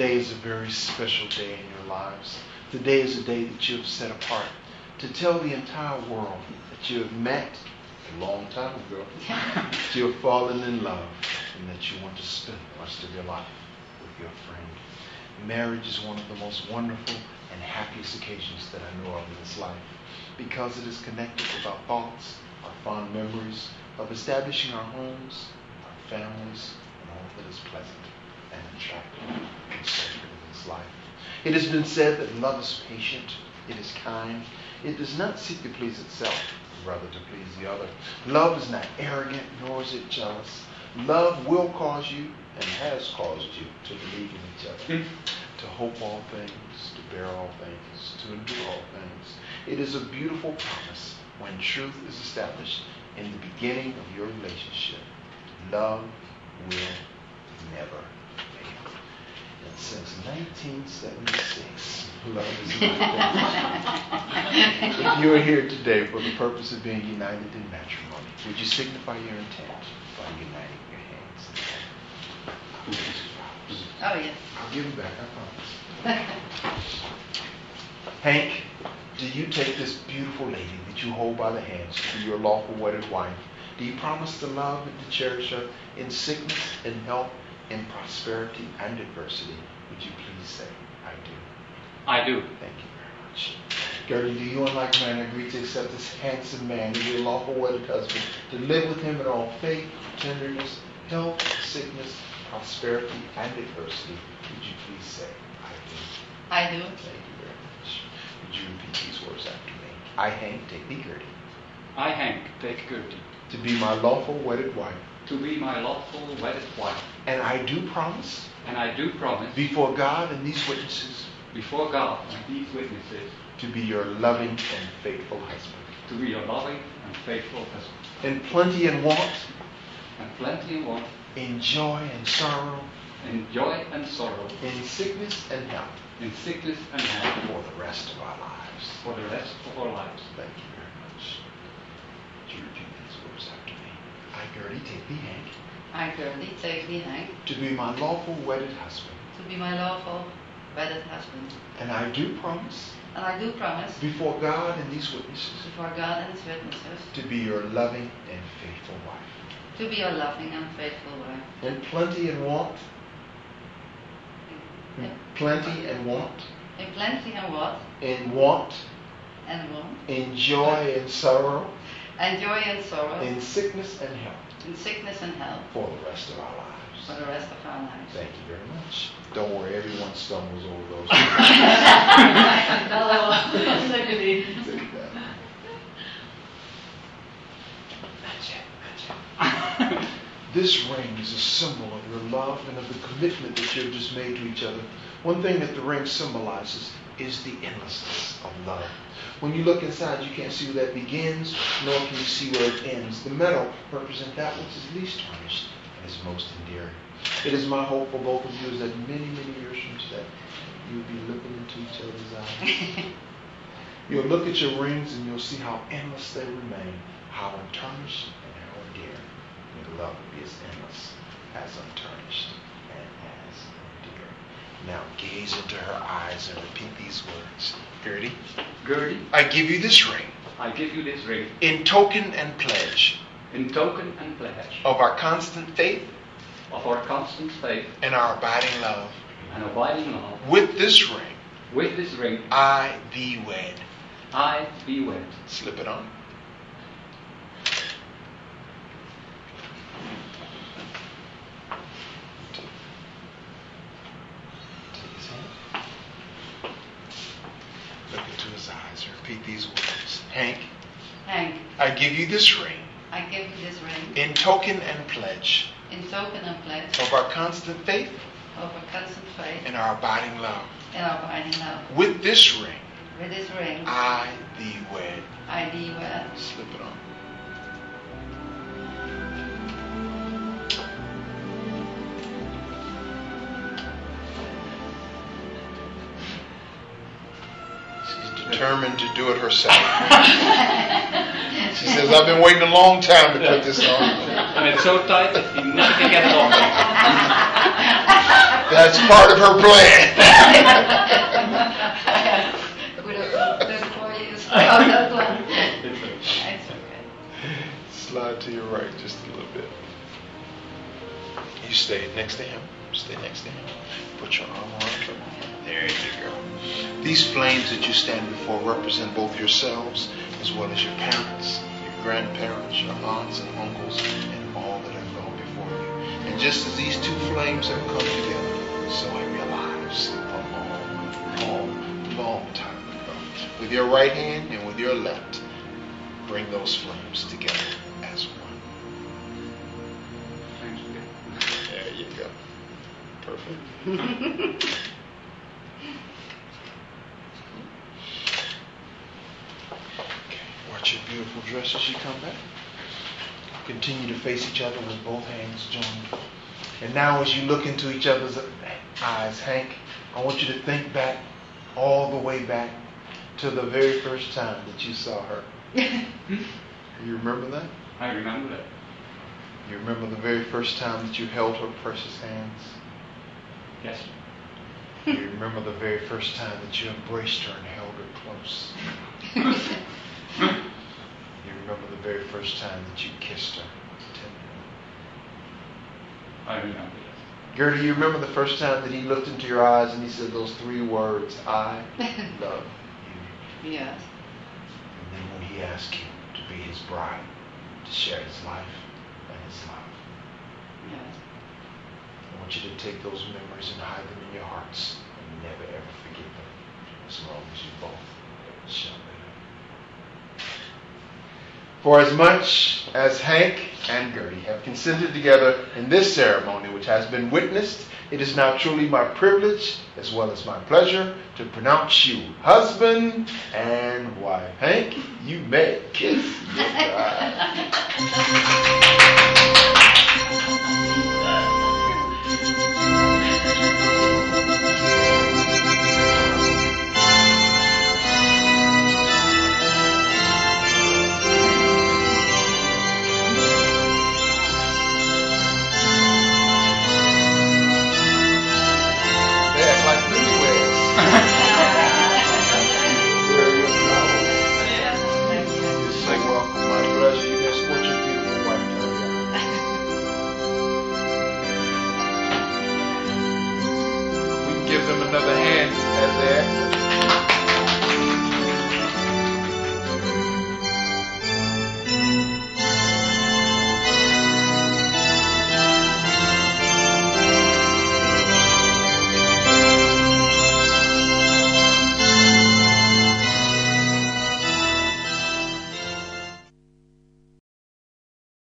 Today is a very special day in your lives. Today is a day that you have set apart to tell the entire world that you have met a long time ago, that you have fallen in love, and that you want to spend the rest of your life with your friend. Marriage is one of the most wonderful and happiest occasions that I know of in this life, because it is connected with our thoughts, our fond memories of establishing our homes, our families, and all that is pleasant and attractive and sacred in this life. It has been said that love is patient, it is kind, it does not seek to please itself, rather to please the other. Love is not arrogant, nor is it jealous. Love will cause you, and has caused you, to believe in each other, to hope all things, to bear all things, to endure all things. It is a beautiful promise when truth is established in the beginning of your relationship. Love will never fail. And since 1976, love is not finished. If you are here today for the purpose of being united in matrimony, would you signify your intent by uniting your hands? Oh, yes. I'll give it back, I promise. Hank, do you take this beautiful lady that you hold by the hands to be your lawful wedded wife? Do you promise to love and to cherish her in sickness, in health, in prosperity, and adversity? Would you please say, I do? I do. Thank you very much. Gertie, do you in like manner agree to accept this handsome man as your lawful wedded husband, to live with him in all faith, tenderness, health, sickness, prosperity, and adversity? Would you please say, I do? I do. Thank you very much. Would you repeat these words after me? I, Hank, take thee, Gertie, I, Henk, take Gertie, to be my lawful wedded wife, to be my lawful wedded wife. and I do promise, And I do promise, before God and these witnesses, before God and these witnesses, to be your loving and faithful husband, to be your loving and faithful husband. in plenty and want, And plenty and want, in joy and sorrow, in joy and sorrow, in sickness and health, in sickness and health, for the rest of our lives. for the rest of our lives. Thank you very much. Would you repeat these words after me? I, Gertie, take thee, Hank, I, Gertie, take thee, Henk, to be my lawful wedded husband, to be my lawful wedded husband. and I do promise, And I do promise, before God and these witnesses, before God and his witnesses, to be your loving and faithful wife, to be your loving and faithful wife. in plenty and want, In, plenty and want, in plenty and what? in want, And want. in joy and sorrow, And joy and sorrow. in sickness and health, In sickness and health. for the rest of our lives. For the rest of our lives. Thank you very much. Don't worry, everyone stumbles over those. This ring is a symbol of your love and of the commitment that you have just made to each other. One thing that the ring symbolizes is the endlessness of love. When you look inside, you can't see where that begins, nor can you see where it ends. The metal represents that which is least tarnished and is most endearing. It is my hope for both of you is that many, many years from today, you'll be looking into each other's eyes. You'll look at your rings and you'll see how endless they remain, how untarnished and how endearing. Your love will be as endless, as untarnished, and as endearing. Now gaze into her eyes and repeat these words. Gertie, Gertie, I give you this ring I give you this ring, in token and pledge in token and pledge of our constant faith of our constant faith and our abiding love. and abiding love. With this ring, With this ring, I thee wed. I be wed. Slip it on. Take his hand. Look into his eyes and repeat these words. Hank, Henk, I give you this ring I give you this ring in token and pledge in token and pledge of our constant faith of our constant faith and our abiding love. and our abiding love. With this ring, With this ring, I thee wed. I thee wed. Slip it on. She's determined to do it herself. She says, I've been waiting a long time to put this on. And it's so tight that you never can get it off. That's part of her plan. Would have been 4 years. Oh, that one. It's okay. It's okay. Slide to your right just a little bit. You stay next to him. Stay next to him. Put your arm around him. There you go. These flames that you stand before represent both yourselves as well as your parents, your grandparents, your aunts and uncles, and all that have gone before you. And just as these two flames have come together, so have your lives a long time ago. With your right hand and with your left, bring those flames together as one. Thank you. There you go. Perfect. Watch your beautiful dress as you come back. Continue to face each other with both hands joined. And now as you look into each other's eyes, Hank, I want you to think back, all the way back to the very first time that you saw her. You remember that? I remember that. You remember the very first time that you held her precious hands? Yes. You remember the very first time that you embraced her and held her close? You remember the very first time that you kissed her tenderly? I remember that. Gertie, you remember the first time that he looked into your eyes and he said those 3 words, I love you. Yes. And then when he asked you to be his bride, to share his life and his love. Yes. I want you to take those memories and hide them in your hearts and never ever forget them as long as you both shall live. For as much as Hank and Gertie have consented together in this ceremony which has been witnessed, it is now truly my privilege as well as my pleasure to pronounce you husband and wife. Hank, you may kiss your bride. They act like newlyweds.